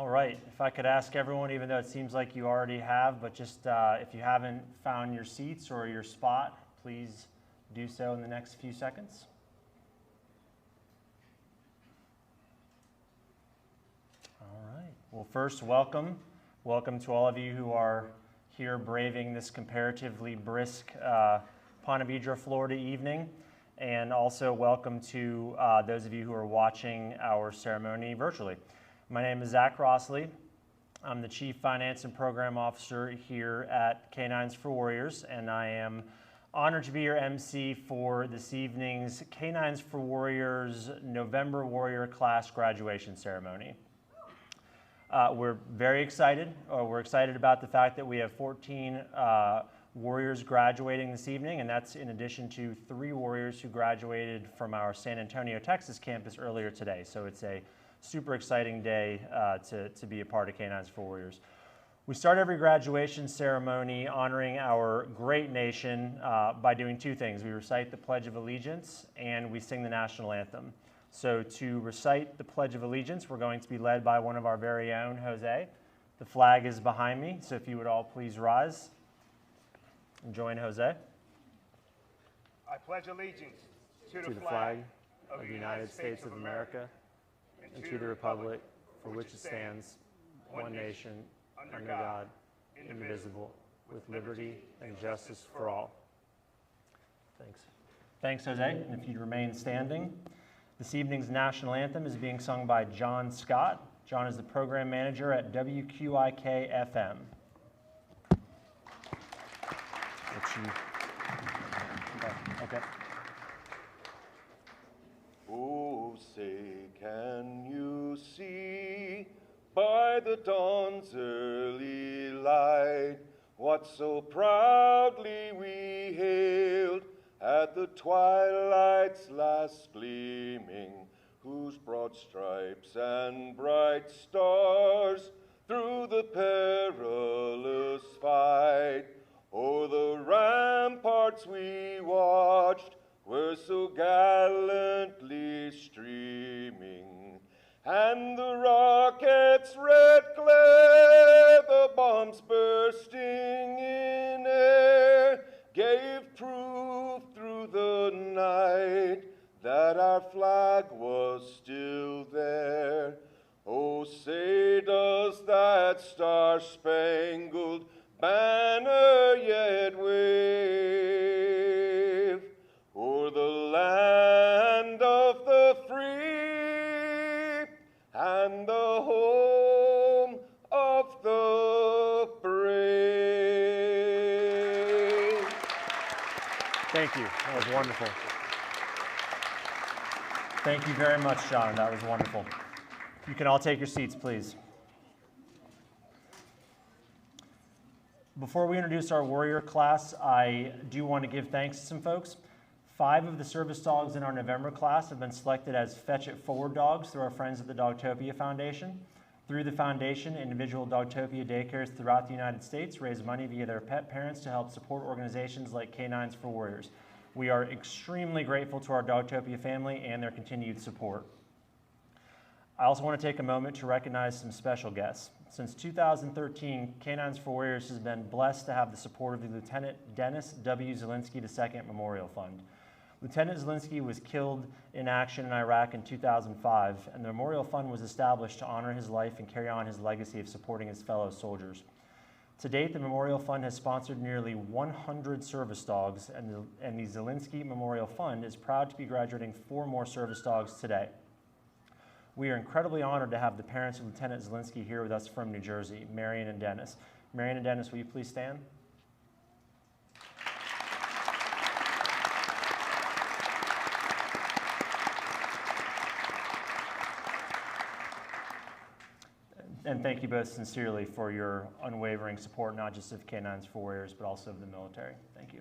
All right, if I could ask everyone, even though it seems like you already have, but just if you haven't found your seats or your spot, please do so in the next few seconds. All right, well first, welcome. Welcome to all of you who are here braving this comparatively brisk Ponte Vedra, Florida evening. And also welcome to those of you who are watching our ceremony virtually. My name is Zach Rossley. I'm the Chief Finance and Program Officer here at K9s For Warriors, and I am honored to be your MC for this evening's K9s For Warriors November Warrior Class graduation ceremony. We're very excited. We're excited about the fact that we have 14 Warriors graduating this evening, and that's in addition to 3 Warriors who graduated from our San Antonio, Texas campus earlier today. So it's a super exciting day to be a part of K9s For Warriors. We start every graduation ceremony honoring our great nation by doing 2 things. We recite the Pledge of Allegiance and we sing the national anthem. So to recite the Pledge of Allegiance, we're going to be led by one of our very own, Jose. The flag is behind me, so if you would all please rise and join Jose. I pledge allegiance to the flag of the United States of America and to the republic for which it stands, one nation, under God, indivisible, with liberty and justice for all. Thanks. Thanks, Jose. And if you'd remain standing. This evening's national anthem is being sung by John Scott. John is the program manager at WQIK-FM. Okay. Oh, say, can you see by the dawn's early light what so proudly we hailed at the twilight's last gleaming, whose broad stripes and bright stars through the perilous fight o'er the ramparts we watched were so gallantly streaming, and the rocket's red glare, the bombs bursting in air, gave proof through the night that our flag was still there. Oh, say does that star-spangled banner yet wave o'er the land of the free and the home of the brave. Thank you. That was wonderful. Thank you very much, John. That was wonderful. You can all take your seats, please. Before we introduce our Warrior class, I do want to give thanks to some folks. 5 of the service dogs in our November class have been selected as Fetch It Forward dogs through our friends at the Dogtopia Foundation. Through the foundation, individual Dogtopia daycares throughout the United States raise money via their pet parents to help support organizations like K9s For Warriors. We are extremely grateful to our Dogtopia family and their continued support. I also want to take a moment to recognize some special guests. Since 2013, K9s For Warriors has been blessed to have the support of the Lieutenant Dennis W. Zielinski II Memorial Fund. Lieutenant Zielinski was killed in action in Iraq in 2005, and the Memorial Fund was established to honor his life and carry on his legacy of supporting his fellow soldiers. To date, the Memorial Fund has sponsored nearly 100 service dogs, and the Zielinski Memorial Fund is proud to be graduating 4 more service dogs today. We are incredibly honored to have the parents of Lieutenant Zielinski here with us from New Jersey, Marion and Dennis. Marion and Dennis, will you please stand? And thank you both sincerely for your unwavering support, not just of K9s For Warriors, but also of the military. Thank you.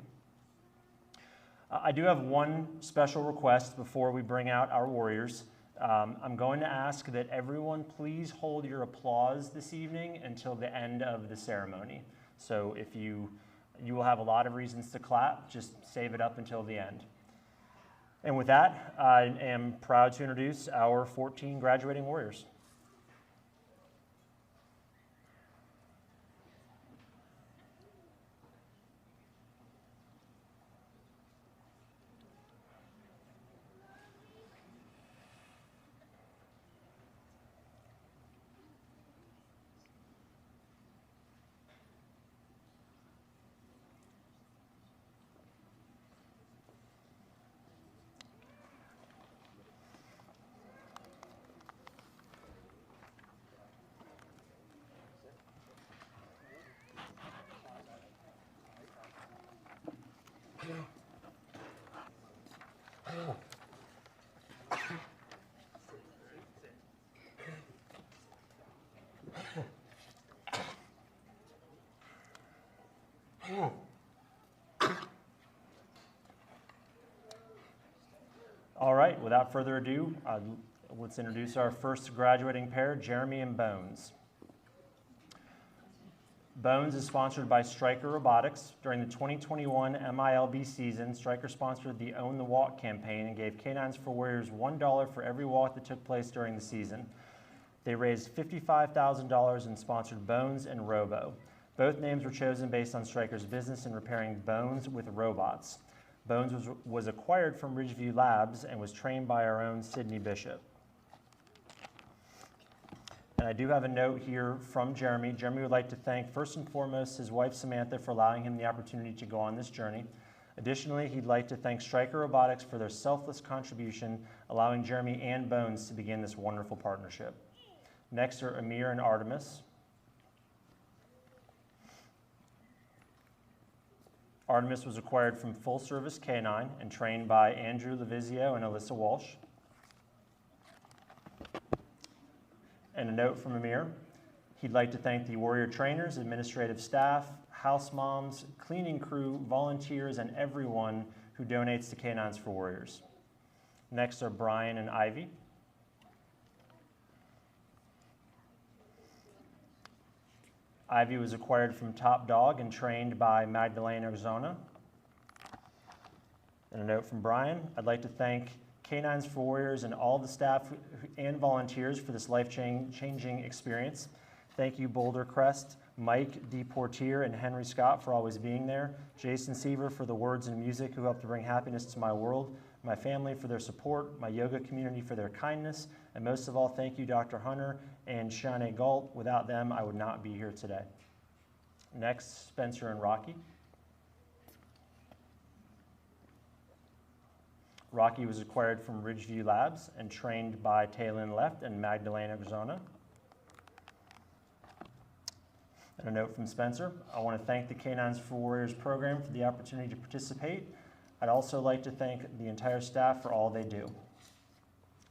I do have one special request before we bring out our Warriors. I'm going to ask that everyone please hold your applause this evening until the end of the ceremony. So if you will have a lot of reasons to clap, just save it up until the end. And with that, I am proud to introduce our 14 graduating Warriors. All right, without further ado, let's introduce our first graduating pair, Jeremy and Bones. Bones is sponsored by Stryker Robotics. During the 2021 MILB season, Stryker sponsored the Own the Walk campaign and gave K9s For Warriors $1 for every walk that took place during the season. They raised $55,000 and sponsored Bones and Robo. Both names were chosen based on Stryker's business in repairing bones with robots. Bones was acquired from Ridgeview Labs and was trained by our own Sydney Bishop. And I do have a note here from Jeremy. Jeremy would like to thank first and foremost his wife Samantha for allowing him the opportunity to go on this journey. Additionally, he'd like to thank Stryker Robotics for their selfless contribution, allowing Jeremy and Bones to begin this wonderful partnership. Next are Amir and Artemis. Artemis was acquired from Full Service K9 and trained by Andrew Levizio and Alyssa Walsh. And a note from Amir. He'd like to thank the Warrior trainers, administrative staff, house moms, cleaning crew, volunteers, and everyone who donates to K9s For Warriors. Next are Brian and Ivy. Ivy was acquired from Top Dog and trained by Magdalena Arizona. And a note from Brian. I'd like to thank K9s For Warriors and all the staff and volunteers for this life-changing experience. Thank you, Boulder Crest, Mike DePortier, and Henry Scott for always being there. Jason Seaver for the words and music who helped to bring happiness to my world. My family for their support, my yoga community for their kindness, and most of all, thank you, Dr. Hunter and Shane Galt. Without them, I would not be here today. Next, Spencer and Rocky. Rocky was acquired from Ridgeview Labs and trained by Taylin Left and Magdalena Arizona. And a note from Spencer. I want to thank the K9s For Warriors program for the opportunity to participate. I'd also like to thank the entire staff for all they do.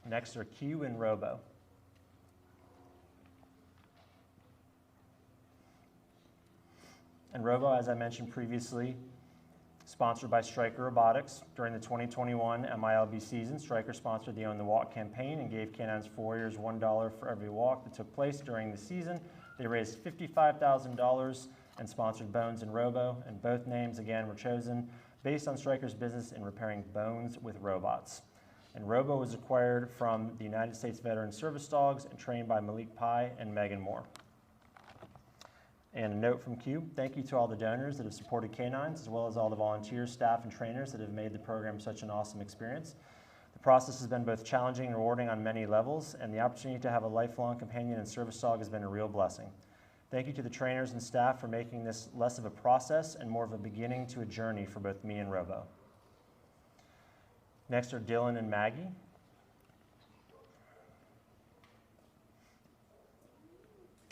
Next are Q and Robo. And Robo, as I mentioned previously, sponsored by Stryker Robotics. During the 2021 MILB season, Stryker sponsored the Own the Walk campaign and gave K9s For Warriors $1 for every walk that took place during the season. They raised $55,000 and sponsored Bones and Robo, and both names, again, were chosen based on Stryker's business in repairing bones with robots. And Robo was acquired from the United States Veteran Service Dogs and trained by Malik Pai and Megan Moore. And a note from Q, thank you to all the donors that have supported K9s, as well as all the volunteers, staff, and trainers that have made the program such an awesome experience. The process has been both challenging and rewarding on many levels, and the opportunity to have a lifelong companion and service dog has been a real blessing. Thank you to the trainers and staff for making this less of a process and more of a beginning to a journey for both me and Robo. Next are Dylan and Maggie.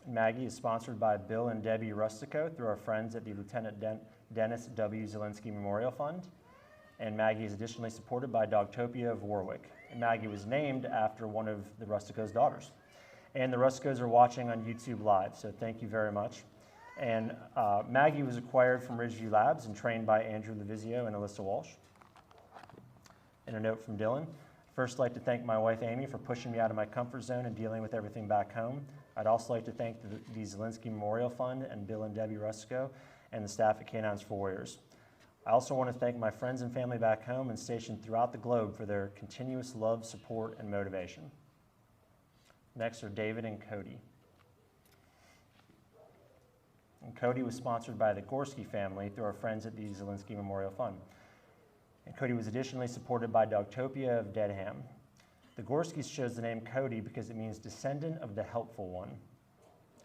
Maggie is sponsored by Bill and Debbie Rustico through our friends at the Lieutenant Dennis W. Zielinski Memorial Fund. And Maggie is additionally supported by Dogtopia of Warwick. And Maggie was named after one of the Rustico's daughters. And the Rusticos are watching on YouTube Live, so thank you very much. And Maggie was acquired from Ridgeview Labs and trained by Andrew Levizio and Alyssa Walsh. And a note from Dylan. First, I'd like to thank my wife, Amy, for pushing me out of my comfort zone and dealing with everything back home. I'd also like to thank the Zielinski Memorial Fund and Bill and Debbie Rustico and the staff at K9s For Warriors. I also want to thank my friends and family back home and stationed throughout the globe for their continuous love, support, and motivation. Next are David and Cody. And Cody was sponsored by the Gorski family through our friends at the Zielinski Memorial Fund. And Cody was additionally supported by Dogtopia of Dedham. The Gorskis chose the name Cody because it means descendant of the helpful one.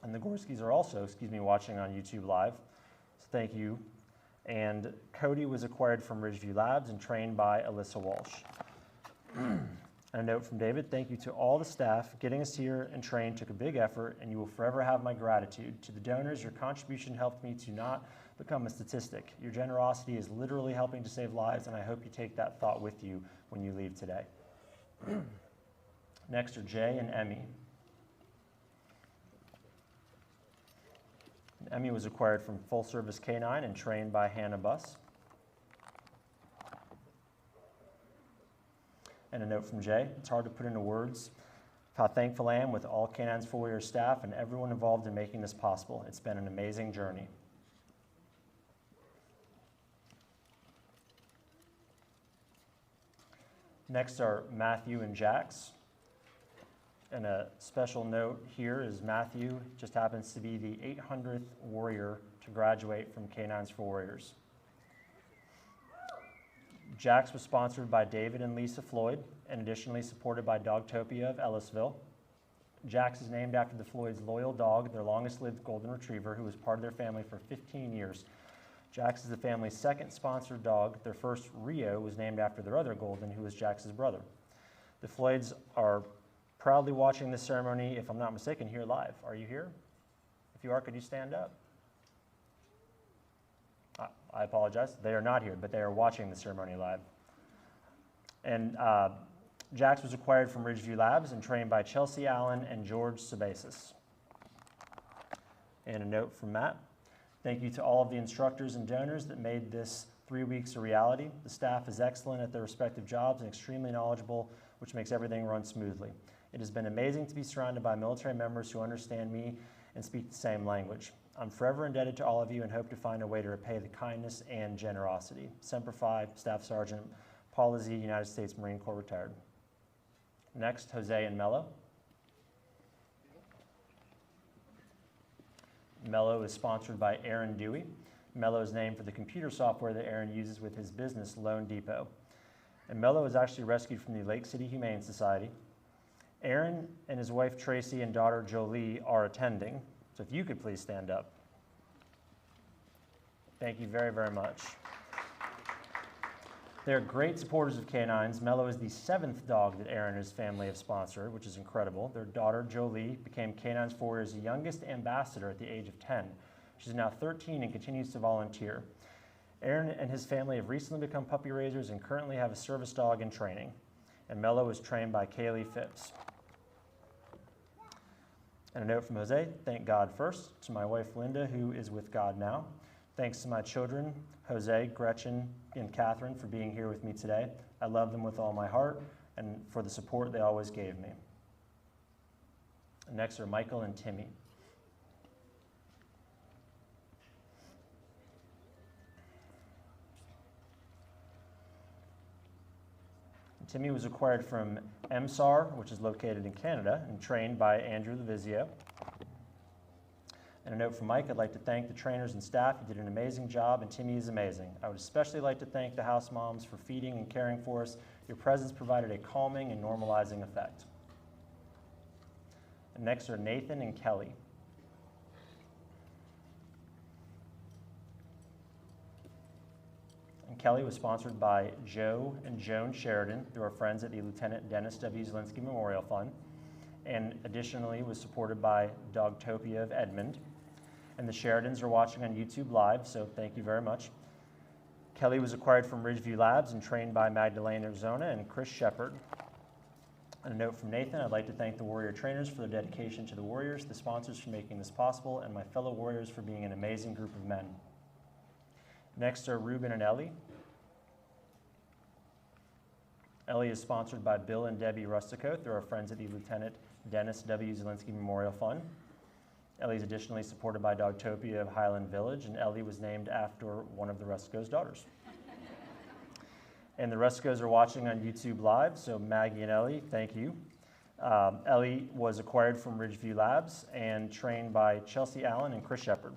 And the Gorskis are also, watching on YouTube Live, so thank you. And Cody was acquired from Ridgeview Labs and trained by Alyssa Walsh. And a note from David, thank you to all the staff. Getting us here and trained took a big effort, and you will forever have my gratitude. To the donors, your contribution helped me to not become a statistic. Your generosity is literally helping to save lives, and I hope you take that thought with you when you leave today. Next are Jay and Emmy. Emmy was acquired from Full Service K9 and trained by Hannah Buss. And a note from Jay, it's hard to put into words how thankful I am with all K9s For Warriors staff and everyone involved in making this possible. It's been an amazing journey. Next are Matthew and Jax. And a special note here is Matthew just happens to be the 800th warrior to graduate from K9s For Warriors. Jax was sponsored by David and Lisa Floyd and additionally supported by Dogtopia of Ellisville. Jax is named after the Floyd's loyal dog, their longest-lived golden retriever, who was part of their family for 15 years. Jax is the family's second sponsored dog. Their first, Rio, was named after their other golden, who was Jax's brother. The Floyds are proudly watching this ceremony, if I'm not mistaken, here live. Are you here? If you are, could you stand up? I apologize. They are not here, but they are watching the ceremony live. And Jax was acquired from Ridgeview Labs and trained by Chelsea Allen and George Sabasis. And a note from Matt. Thank you to all of the instructors and donors that made this 3 weeks a reality. The staff is excellent at their respective jobs and extremely knowledgeable, which makes everything run smoothly. It has been amazing to be surrounded by military members who understand me and speak the same language. I'm forever indebted to all of you and hope to find a way to repay the kindness and generosity. Semper Fi, Staff Sergeant Paula Z., United States Marine Corps, retired. Next, Jose and Mello. Mello is sponsored by Aaron Dewey. Mello is named for the computer software that Aaron uses with his business, Loan Depot. And Mello was actually rescued from the Lake City Humane Society. Aaron and his wife Tracy and daughter Jolie are attending. So if you could please stand up. Thank you very, very much. They're great supporters of K9s. Mello is the 7th dog that Aaron and his family have sponsored, which is incredible. Their daughter Jolie became K9s For Warriors' youngest ambassador at the age of 10. She's now 13 and continues to volunteer. Aaron and his family have recently become puppy raisers and currently have a service dog in training. And Mello is trained by Kaylee Phipps. And a note from Jose, thank God first, to my wife Linda, who is with God now. Thanks to my children, Jose, Gretchen, and Catherine, for being here with me today. I love them with all my heart and for the support they always gave me. And next are Michael and Timmy. Timmy was acquired from MSAR, which is located in Canada, and trained by Andrew Levizio. And a note from Mike, I'd like to thank the trainers and staff. You did an amazing job, and Timmy is amazing. I would especially like to thank the house moms for feeding and caring for us. Your presence provided a calming and normalizing effect. And next are Nathan and Kelly. And Kelly was sponsored by Joe and Joan Sheridan through our friends at the Lieutenant Dennis W. Zielinski Memorial Fund, and additionally was supported by Dogtopia of Edmond. And the Sheridans are watching on YouTube Live, so thank you very much. Kelly was acquired from Ridgeview Labs and trained by Magdalena Arizona and Chris Shepard. And a note from Nathan, I'd like to thank the Warrior trainers for their dedication to the Warriors, the sponsors for making this possible, and my fellow Warriors for being an amazing group of men. Next are Ruben and Ellie. Ellie is sponsored by Bill and Debbie Rustico through our friends at the Lieutenant Dennis W. Zielinski Memorial Fund. Ellie is additionally supported by Dogtopia of Highland Village, and Ellie was named after one of the Rusticos' daughters. And the Rusticos are watching on YouTube Live, so Maggie and Ellie, thank you. Ellie was acquired from Ridgeview Labs and trained by Chelsea Allen and Chris Shepard.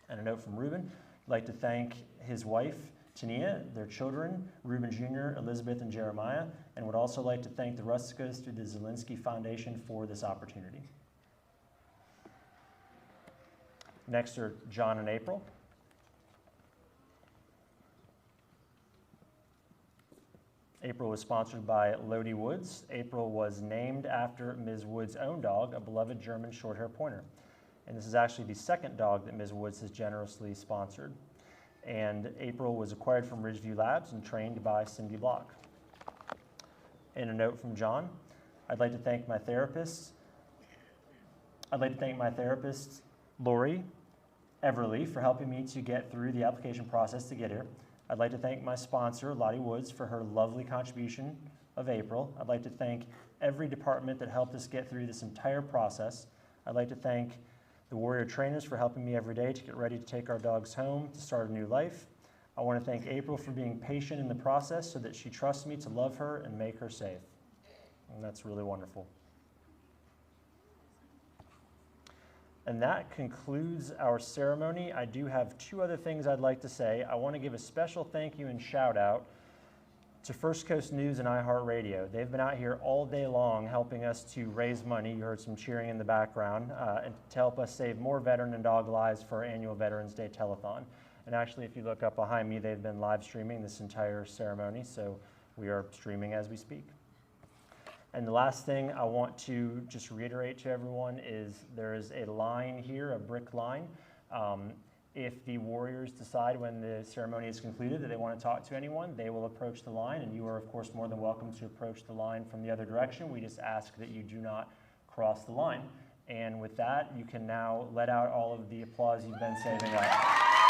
And a note from Ruben, I'd like to thank his wife, Tania, their children, Ruben Jr., Elizabeth, and Jeremiah, and would also like to thank the Rusticos through the Zielinski Foundation for this opportunity. Next are John and April. April was sponsored by Lodi Woods. April was named after Ms. Woods' own dog, a beloved German short-hair pointer. And this is actually the second dog that Ms. Woods has generously sponsored. And April was acquired from Ridgeview Labs and trained by Cindy Block. And a note from John, I'd like to thank my therapist, Lori, Everly for helping me to get through the application process to get here. I'd like to thank my sponsor, Lottie Woods, for her lovely contribution of April. I'd like to thank every department that helped us get through this entire process. I'd like to thank the Warrior trainers for helping me every day to get ready to take our dogs home to start a new life. I want to thank April for being patient in the process so that she trusts me to love her and make her safe. And that's really wonderful. And that concludes our ceremony. I do have two other things I'd like to say. I want to give a special thank you and shout out to First Coast News and iHeartRadio. They've been out here all day long helping us to raise money. You heard some cheering in the background, and to help us save more veteran and dog lives for our annual Veterans Day telethon. And actually, if you look up behind me, they've been live streaming this entire ceremony, so we are streaming as we speak. And the last thing I want to just reiterate to everyone is there is a line here, a brick line. If the Warriors decide when the ceremony is concluded that they want to talk to anyone, they will approach the line, and you are, of course, more than welcome to approach the line from the other direction. We just ask that you do not cross the line. And with that, you can now let out all of the applause you've been saving up.